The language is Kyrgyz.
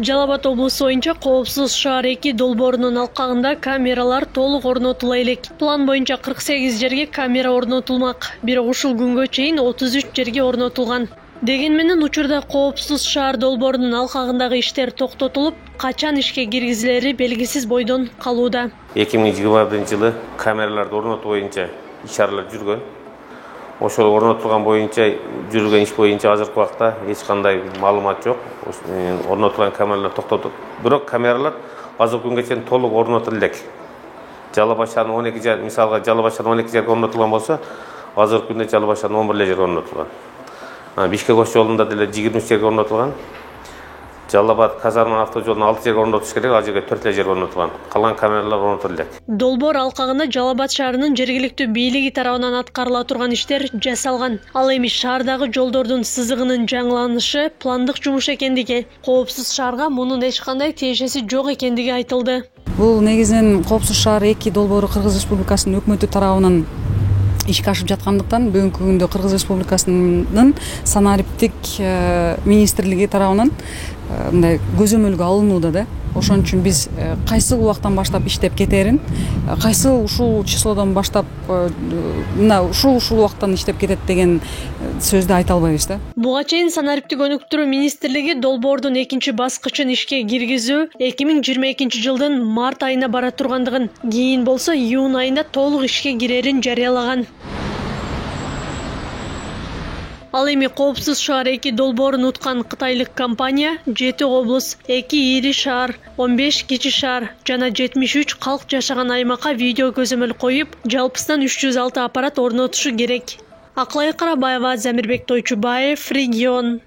Жалал Абад облусу боюнча коопсуз шаар 2 долбоорунун алкагында камералар толук орнотула элек. План боюнча 48 жерге камера орнотулмак. Бирок ушул күнгө чейин 33 жерге орнотулган. Деген менен учурда коопсуз шаар долбоорунун алкагындагы иштер токтотулуп, качан ишке киргизилери белгисиз бойдон калууда. 2021-жылы камераларды орнотуу боюнча иш-чаралар жүргөн. Ошол орнотулган боюнча жүргөн иш боюнча азыркы убакта эч кандай маалымат жок. Орнотулган камералар токтотуп, бирок камералар азыркы күнгө чейин толук орнотулду элек. Жалал Абад шаарынын 12 жер, мисалга Жалал Абад шаарынын 12 жерге орнотулган болсо, азыркы күндө Жалал Абад шаарынын 11 жерге орнотулган. Бишкек Ош жолунда деле 23 жерге орнотулган. Жалал Абад Казарма автожолунун 6 жерге орнотуш керек, ал жерге 4 жерге орнотулган. Калган камералар орнотулду элек. Долбоор алкагында Жалал Абад шаарынын жергиликтүү бийлиги тарабынан аткарыла турган иштер жасалган. Ал эми шаардагы жолдордун сызыгынын жаңыланышы пландык жумуш экендиги, коопсуз шаарга мунун эч кандай тиешеси жок экендиги айтылды. Бул негизинен коопсуз шаар 2 долбоору Кыргыз Республикасынын өкмөтү тарабынан ишке ашып жаткандыктан бүгүнкү күндө Кыргыз Республикасынын санариптик министрлиги тарабынан мындай көзөмөлгө алынууда да. Ошон үчүн биз кайсы убактан баштап иштеп кетерин, кайсы ушул числодон баштап мына ушул убакыттан иштеп кетет деген сөздү айта албайбыз да. Буга чейин санариптик өнүктүрүү министрлиги долбоордун 2 баскычын ишке киргизүү 2022 жылдын март айына бара тургандыгын, кийин болсо июнь айында толук ишке кирерин жарыялаган. Ал эми коопсуз шаар 2 долбоорун уткан кытайлык компания 7 облус, 2 ири шаар, 15 кичи шаар жана 73 калк жашаган аймакка видео көзөмөл коюп, жалпысынан 306 аппарат орнотушу керек. Акылай Карабаева, Замирбек Тойчубаев, Регион.